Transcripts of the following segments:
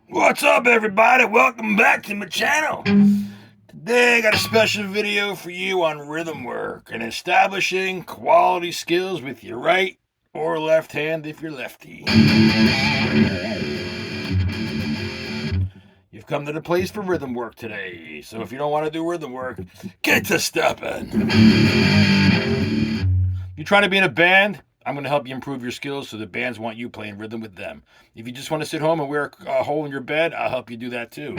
What's up, everybody? Welcome back to my channel. Today I got a special video for you on rhythm work and establishing quality skills with your right or left hand if you're lefty. You've come to the place for rhythm work today, so if you don't want to do rhythm work, get to stepping. You're trying to be in a band? I'm going to help you improve your skills so the bands want you playing rhythm with them. If you just want to sit home and wear a hole in your bed, I'll help you do that too.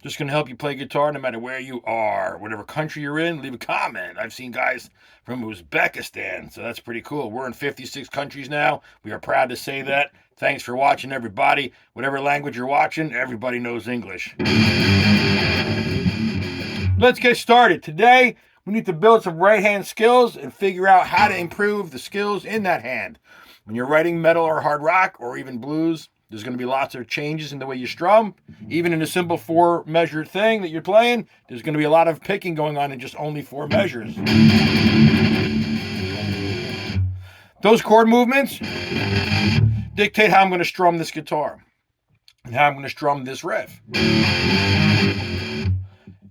Just going to help you play guitar no matter where you are. Whatever country you're in, leave a comment. I've seen guys from Uzbekistan, so that's pretty cool. We're in 56 countries now. We are proud to say that. Thanks for watching, everybody. Whatever language you're watching, everybody knows English. Let's get started. Today, we need to build some right hand skills and figure out how to improve the skills in that hand. When you're writing metal or hard rock or even blues, there's going to be lots of changes in the way you strum. Even in a simple 4-measure thing that you're playing, there's going to be a lot of picking going on in just only 4 measures. Those chord movements dictate how I'm going to strum this guitar and how I'm going to strum this riff.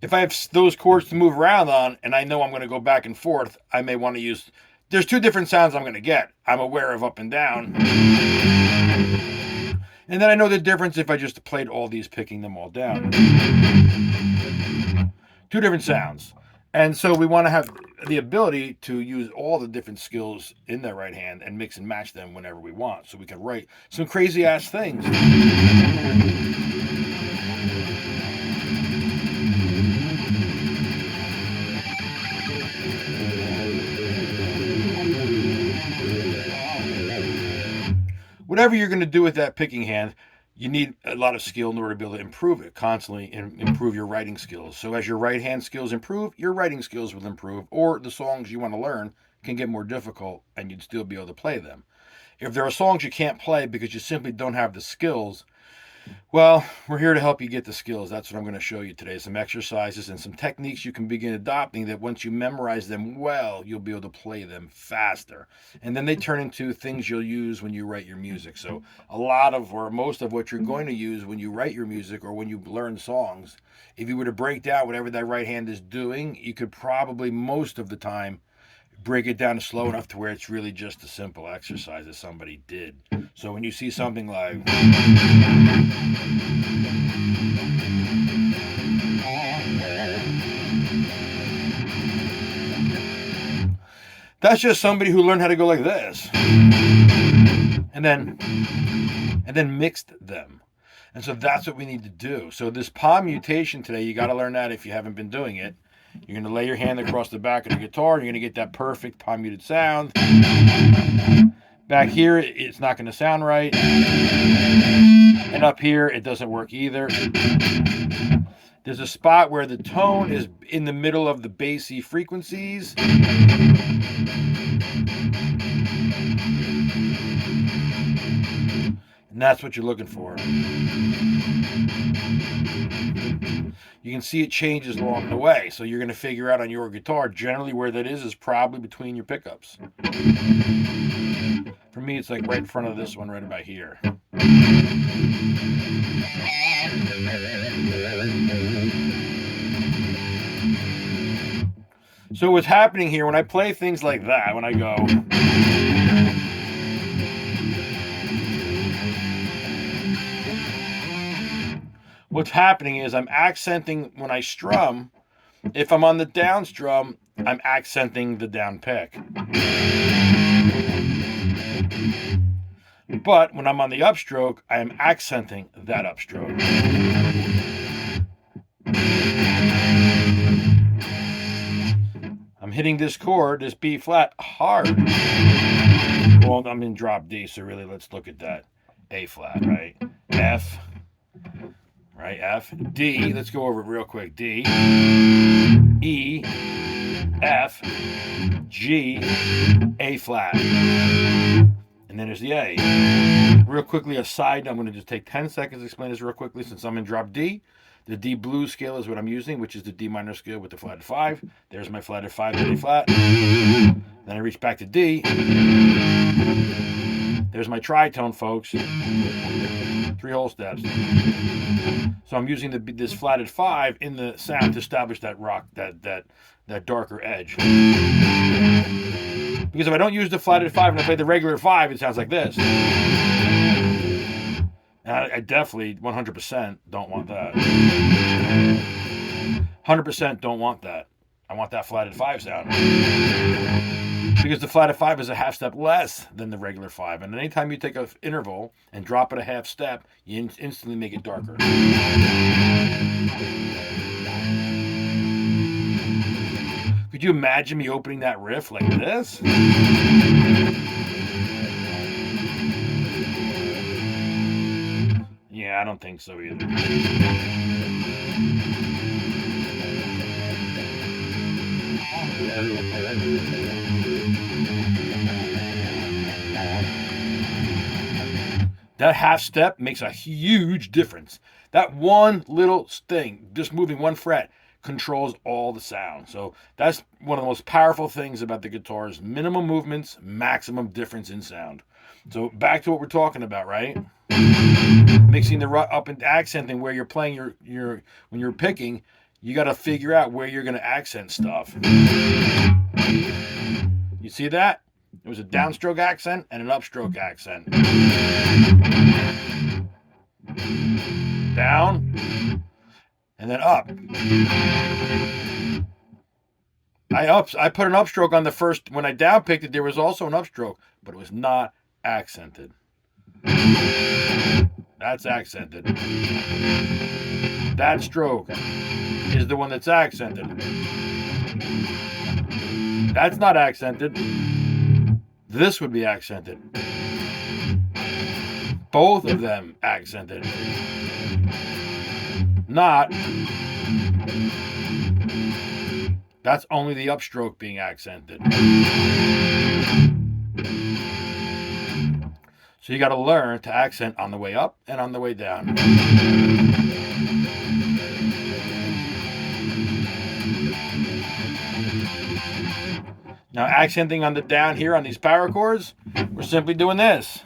If I have those chords to move around on and I know I'm going to go back and forth, I may want to use... There's 2 different sounds I'm going to get. I'm aware of up and down. And then I know the difference if I just played all these, picking them all down. 2 different sounds. And so we want to have the ability to use all the different skills in the right hand and mix and match them whenever we want. So we can write some crazy ass things. Whatever you're going to do with that picking hand, you need a lot of skill in order to be able to improve it constantly and improve your writing skills. So as your right hand skills improve, your writing skills will improve, or the songs you want to learn can get more difficult and you'd still be able to play them. If there are songs you can't play because you simply don't have the skills, well, we're here to help you get the skills. That's what I'm going to show you today. Some exercises and some techniques you can begin adopting that once you memorize them well, you'll be able to play them faster. And then they turn into things you'll use when you write your music. So a lot of, or most of what you're going to use when you write your music or when you learn songs, if you were to break down whatever that right hand is doing, you could probably most of the time break it down to slow enough to where it's really just a simple exercise that somebody did. So when you see something like... That's just somebody who learned how to go like this. And then mixed them. And so that's what we need to do. So this palm mutation today, you got to learn that if you haven't been doing it. You're going to lay your hand across the back of the guitar. And you're going to get that perfect palm muted sound. Back here, it's not going to sound right. And up here, it doesn't work either. There's a spot where the tone is in the middle of the bassy frequencies. And that's what you're looking for. You can see it changes along the way. So you're going to figure out on your guitar, generally where that is probably between your pickups. For me, it's like right in front of this one, right about here. So what's happening here, when I play things like that, when I go... What's happening is I'm accenting when I strum. If I'm on the down strum, I'm accenting the down pick. But when I'm on the upstroke, I am accenting that upstroke. I'm I'm hitting this chord, this B flat, hard. Well, I'm in drop D, so really let's look at that. A flat, right? F, right? F, D, let's go over it real quick. D, E, F, G, A flat. And then there's the A. Real quickly, aside, I'm going to just take 10 seconds to explain this real quickly since I'm in drop D. The D blues scale is what I'm using, which is the D minor scale with the flatted 5. There's my flatted 5 and A flat. Then I reach back to D. There's my tritone, folks. 3 whole steps. So I'm using this flatted 5 in the sound to establish that rock, that darker edge. Because if I don't use the flatted 5 and I play the regular 5, it sounds like this. And I definitely 100% don't want that. 100% don't want that. I want that flatted 5 sound. Because the flatted 5 is a half step less than the regular 5. And anytime you take an interval and drop it a half step, you instantly make it darker. Could you imagine me opening that riff like this? Yeah, I don't think so either. That half step makes a huge difference. That one little thing, just moving one fret, controls all the sound. So that's one of the most powerful things about the guitar is minimum movements, maximum difference in sound. So back to what we're talking about, right? Mixing the up and accenting where you're playing your when you're picking, you got to figure out where you're going to accent stuff. You see that? It was a downstroke accent and an upstroke accent. Down and then up. I put an upstroke on the first. When I down picked it, there was also an upstroke, but it was not accented. That's accented. That stroke is the one that's accented. That's not accented. This would be accented. Both of them accented. Not. That's only the upstroke being accented. So you got to learn to accent on the way up and on the way down. Now accenting on the down here on these power chords, we're simply doing this.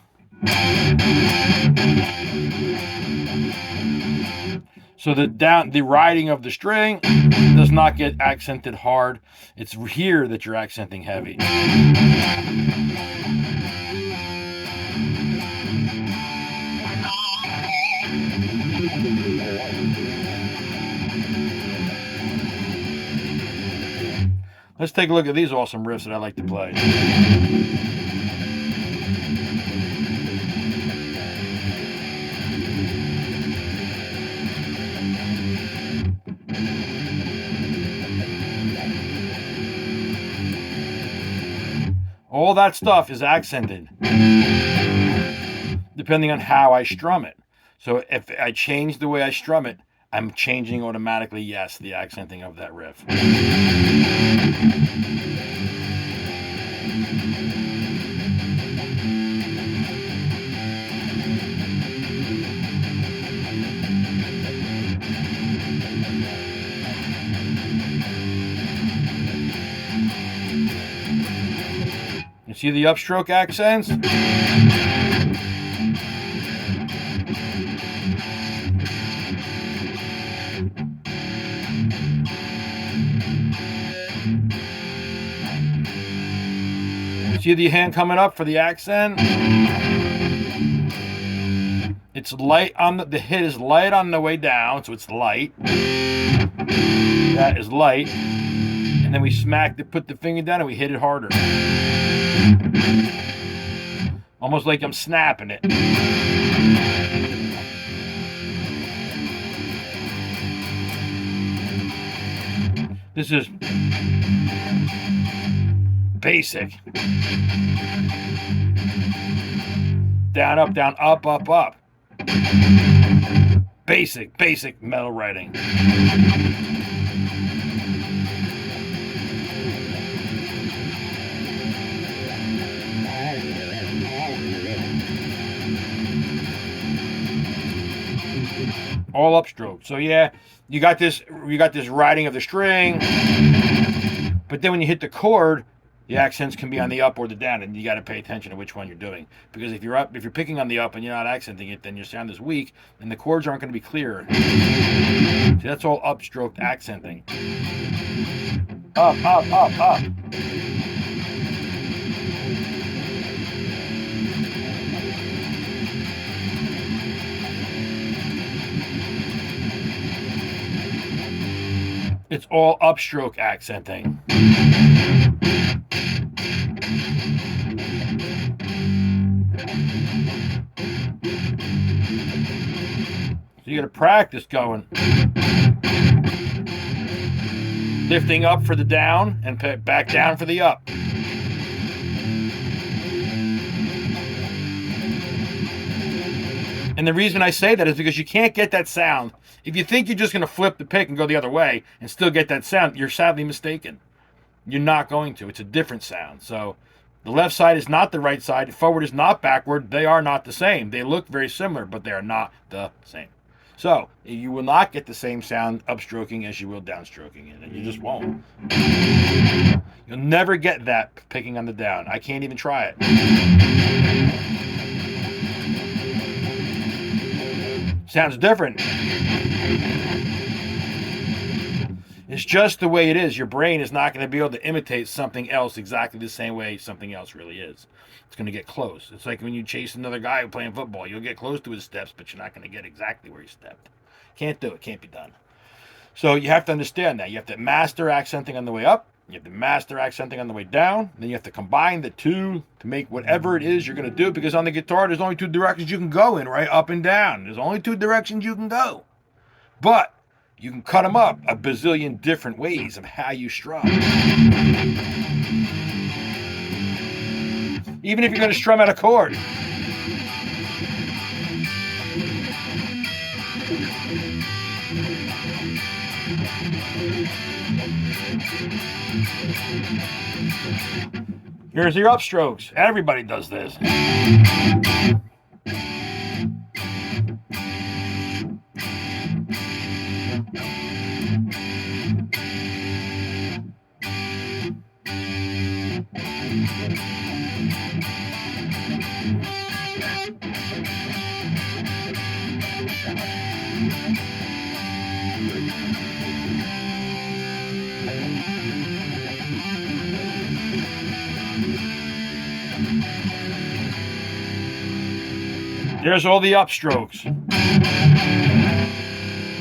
So the riding of the string does not get accented hard. It's here that you're accenting heavy. Let's take a look at these awesome riffs that I like to play. All that stuff is accented, depending on how I strum it. So if I change the way I strum it, I'm changing automatically, yes, the accenting of that riff. You see the upstroke accents? See the hand coming up for the accent? It's light on the hit is light on the way down, so it's light. That is light. And then we put the finger down and we hit it harder. Almost like I'm snapping it. This is basic. Down, up, down, up, up, up. Basic metal writing. All upstroke. So yeah, you got this writing of the string, but then when you hit the chord, the accents can be on the up or the down, and you got to pay attention to which one you're doing. Because if you're picking on the up and you're not accenting it, then your sound is weak, and the chords aren't going to be clear. See, that's all upstroked accenting. Up, up, up, up. It's all upstroke accenting. So you got to practice going. Lifting up for the down and back down for the up. And the reason I say that is because you can't get that sound. If you think you're just going to flip the pick and go the other way and still get that sound, you're sadly mistaken. You're not going to. It's a different sound. So the left side is not the right side. Forward is not backward. They are not the same. They look very similar, but they are not the same. So you will not get the same sound upstroking as you will downstroking it, and you just won't. You'll never get that picking on the down. I can't even try it. Sounds different. It's just the way it is. Your brain is not going to be able to imitate something else exactly the same way something else really is. It's going to get close. It's like when you chase another guy playing football. You'll get close to his steps, but you're not going to get exactly where he stepped. Can't do it. Can't be done. So you have to understand that. You have to master accenting on the way up. You have to master accenting on the way down. Then you have to combine the two to make whatever it is you're going to do. Because on the guitar, there's only two directions you can go in, right? Up and down. There's only two directions you can go. But you can cut them up a bazillion different ways of how you strum. Even if you're going to strum out a chord. Here's your upstrokes. Everybody does this. There's all the upstrokes.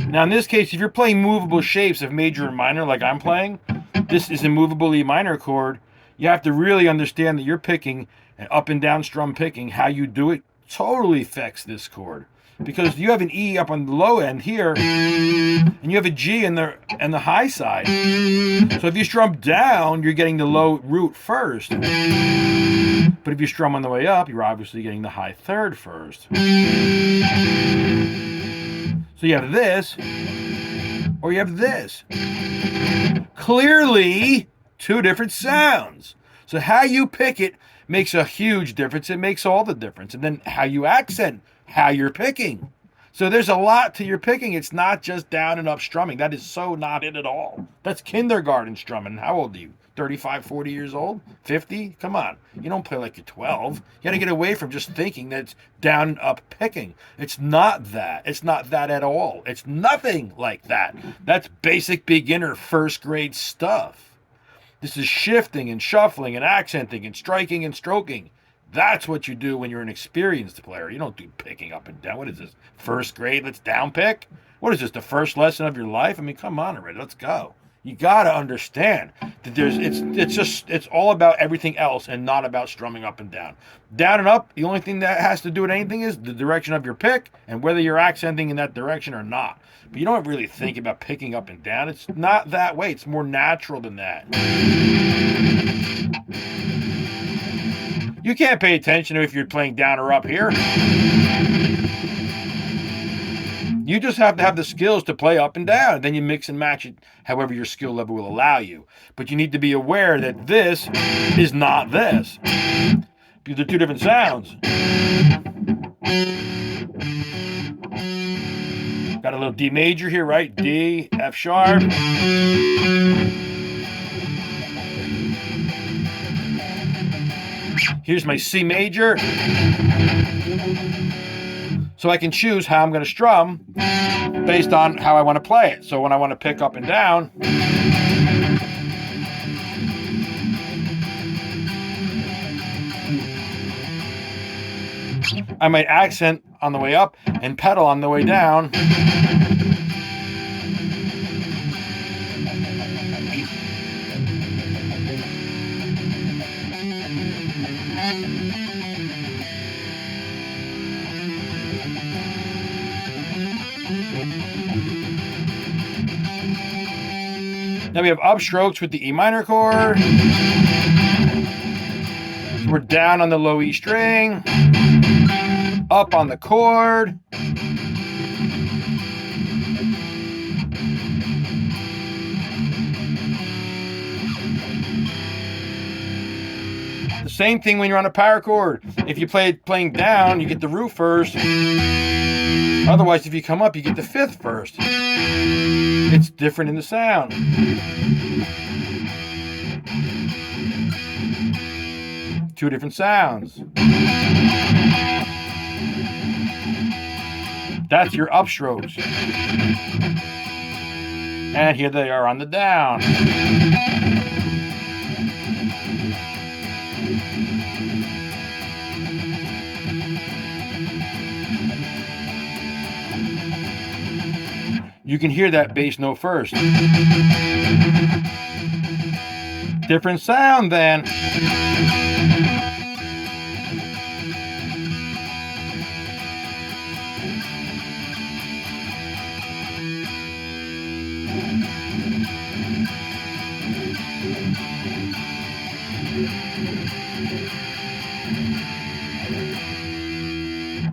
Now in this case, if you're playing movable shapes of major and minor like I'm playing, this is a movable E minor chord. You have to really understand that you're picking an up and down strum picking. How you do it totally affects this chord. Because you have an E up on the low end here, and you have a G in the high side. So if you strum down, you're getting the low root first. But if you strum on the way up, you're obviously getting the high third first. So you have this, or you have this. Clearly, two different sounds. So how you pick it makes a huge difference. It makes all the difference. And then how you accent how you're picking. So there's a lot to your picking. It's not just down and up strumming. That is so not it at all. That's kindergarten strumming. How old are you? 35, 40 years old? 50? Come on. You don't play like you're 12. You got to get away from just thinking that it's down and up picking. It's not that. It's not that at all. It's nothing like that. That's basic beginner first grade stuff. This is shifting and shuffling and accenting and striking and stroking. That's what you do when you're an experienced player. You don't do picking up and down. What is this? First grade? Let's down pick? What is this? The first lesson of your life? I mean, come on already. Let's go. You got to understand that it's all about everything else and not about strumming up and down. Down and up, the only thing that has to do with anything is the direction of your pick and whether you're accenting in that direction or not. But you don't really think about picking up and down. It's not that way. It's more natural than that. You can't pay attention if you're playing down or up here. You just have to have the skills to play up and down. Then you mix and match it however your skill level will allow you. But you need to be aware that this is not this. They're two different sounds. Got a little D major here, right? D, F sharp. Here's my C major. So I can choose how I'm going to strum based on how I want to play it. So when I want to pick up and down, I might accent on the way up and pedal on the way down. Now we have upstrokes with the E minor chord. We're down on the low E string, up on the chord. The same thing when you're on a power chord. If you play it playing down, you get the root first. Otherwise, if you come up, you get the fifth first. It's different in the sound. Two different sounds. That's your upstrokes. And here they are on the down. You can hear that bass note first. Different sound then.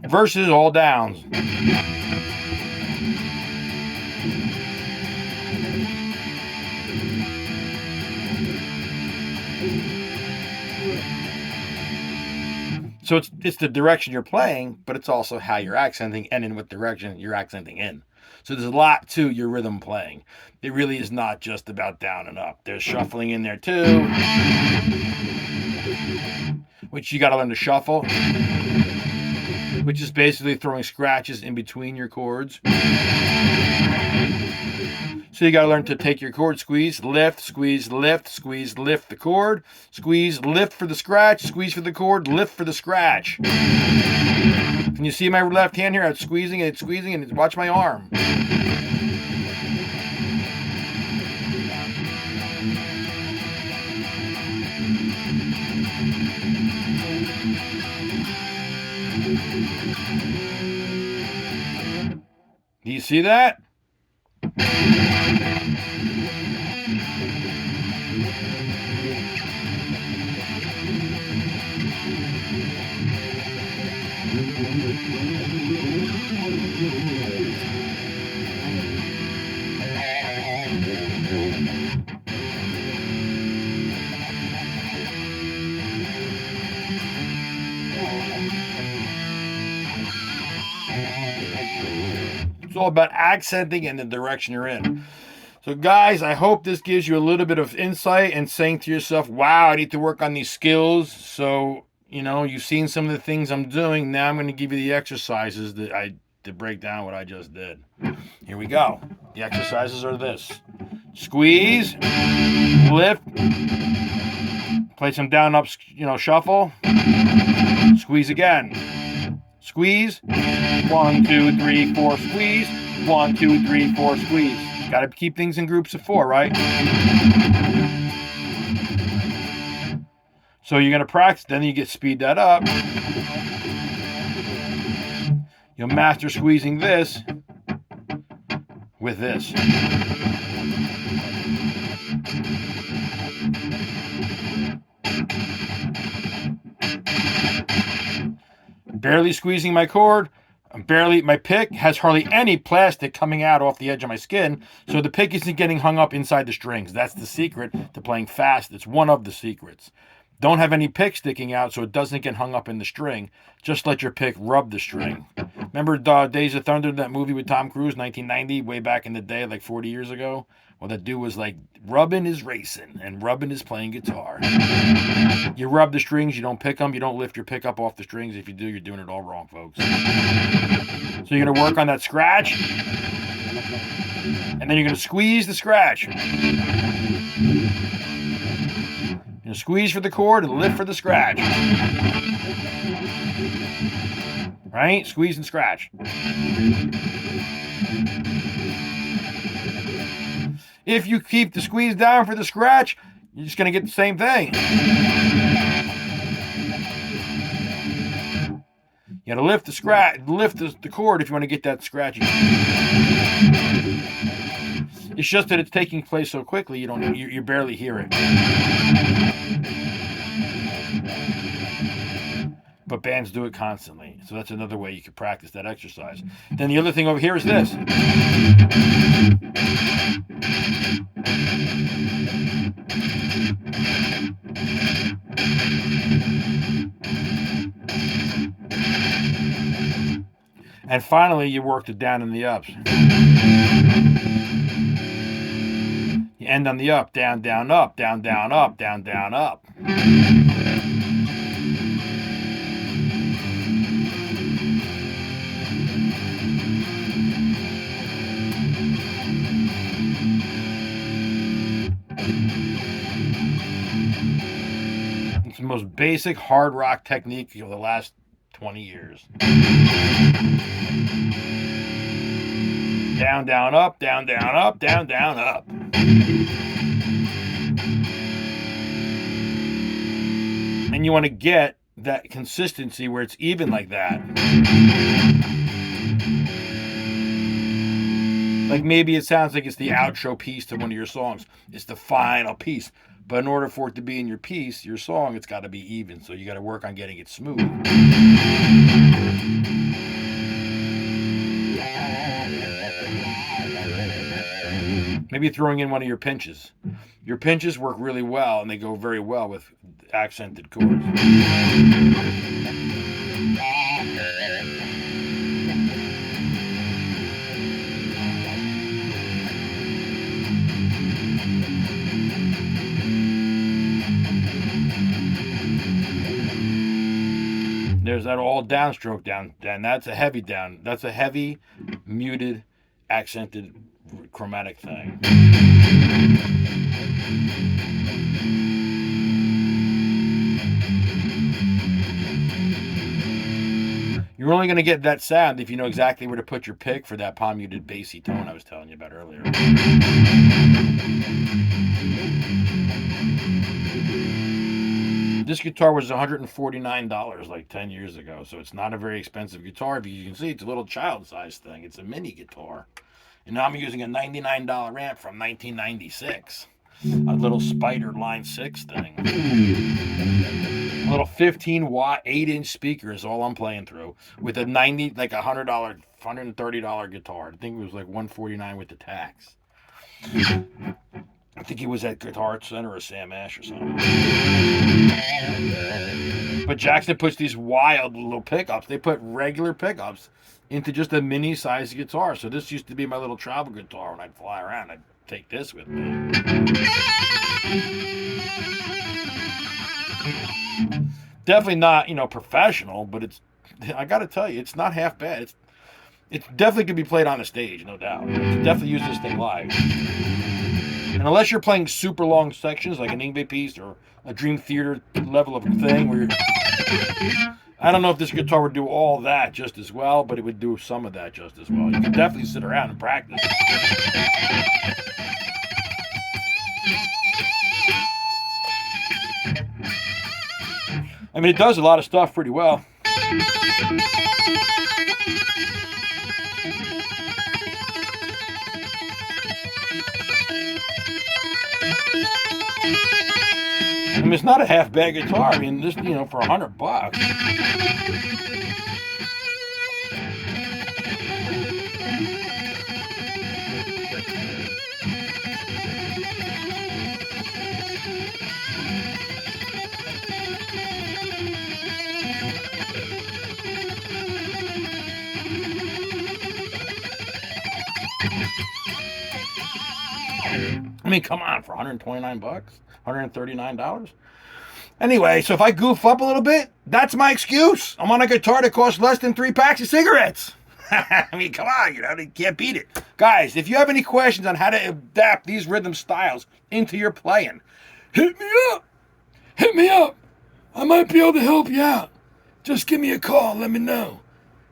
Versus all downs. So it's the direction you're playing, but it's also how you're accenting and in what direction you're accenting in. So there's a lot to your rhythm playing. It really is not just about down and up. There's shuffling in there too, which you got to learn to shuffle, which is basically throwing scratches in between your chords. So you got to learn to take your chord, squeeze, lift, squeeze, lift, squeeze, lift the chord, squeeze, lift for the scratch, squeeze for the chord, lift for the scratch. Can you see my left hand here? It's squeezing and watch my arm. Do you see that? It's all about accenting and the direction you're in. So guys, I hope this gives you a little bit of insight and saying to yourself, wow, I need to work on these skills. So, you know, you've seen some of the things I'm doing. Now I'm going to give you the exercises to break down what I just did. Here we go. The exercises are this. Squeeze, lift, play some down up, shuffle, squeeze again. Squeeze, 1, 2, 3, 4, squeeze, 1, 2, 3, 4, squeeze. Got to keep things in groups of 4, right? So you're going to practice, then you speed that up. You'll master squeezing this with this. Barely squeezing my cord. My pick has hardly any plastic coming out off the edge of my skin, so the pick isn't getting hung up inside the strings. That's the secret to playing fast. It's one of the secrets. Don't have any pick sticking out so it doesn't get hung up in the string. Just let your pick rub the string. Remember Days of Thunder, that movie with Tom Cruise, 1990, way back in the day, like 40 years ago? Well, that dude was like, rubbing is racing and rubbing is playing guitar. You rub the strings, you don't pick them, you don't lift your pick up off the strings. If you do, you're doing it all wrong, folks. So you're going to work on that scratch, and then you're going to squeeze the scratch. You squeeze for the chord and lift for the scratch. Right? Squeeze and scratch. If you keep the squeeze down for the scratch, you're just going to get the same thing. You got to lift the scratch, lift the chord if you want to get that scratchy. It's just that it's taking place so quickly you barely hear it. But bands do it constantly, so that's another way you can practice that exercise. Then the other thing over here is this. And finally, you work the down and the ups. You end on the up, down, down, up, down, down, up, down, down, up. It's the most basic hard rock technique of the last 20 years. Down, down, up, down, down, up, down, down, up. And you want to get that consistency where it's even like that. Like maybe it sounds like it's the outro piece to one of your songs. It's the final piece. But in order for it to be in your piece, your song, it's got to be even. So you got to work on getting it smooth. Maybe throwing in one of your pinches. Your pinches work really well, and they go very well with accented chords. There's that all downstroke down, and that's a heavy down. That's a heavy, muted, accented, chromatic thing. You're only going to get that sound if you know exactly where to put your pick for that palm muted bassy tone I was telling you about earlier. This guitar was $149 like 10 years ago, so it's not a very expensive guitar. If you can see, it's a little child-sized thing. It's a mini guitar. And now I'm using a $99 amp from 1996. A little Spider Line 6 thing. A little 15-watt, 8-inch speaker is all I'm playing through. With a $130 guitar. I think it was like $149 with the tax. I think he was at Guitar Center or Sam Ash or something. But Jackson puts these wild little pickups. They put regular pickups into just a mini-sized guitar. So this used to be my little travel guitar. When I'd fly around, I'd take this with me. Definitely not, professional, but I got to tell you, it's not half bad. It definitely could be played on the stage, no doubt. You can definitely use this thing live. And unless you're playing super long sections like an Yngwie piece or a Dream Theater level of thing where I don't know if this guitar would do all that just as well, but it would do some of that just as well. You could definitely sit around and practice. I mean, it does a lot of stuff pretty well. I mean, it's not a half bad guitar. I mean, this, for $100. I mean, come on, for $129, $139. Anyway, so if I goof up a little bit, that's my excuse. I'm on a guitar that costs less than 3 packs of cigarettes. I mean, come on, you can't beat it. Guys, if you have any questions on how to adapt these rhythm styles into your playing, hit me up. Hit me up. I might be able to help you out. Just give me a call, let me know.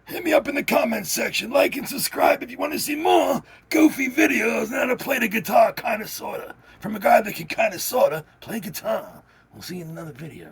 Hit me up in the comments section. Like and subscribe if you want to see more goofy videos on how to play the guitar kinda sorta. From a guy that can kinda sorta play guitar. We'll see you in another video.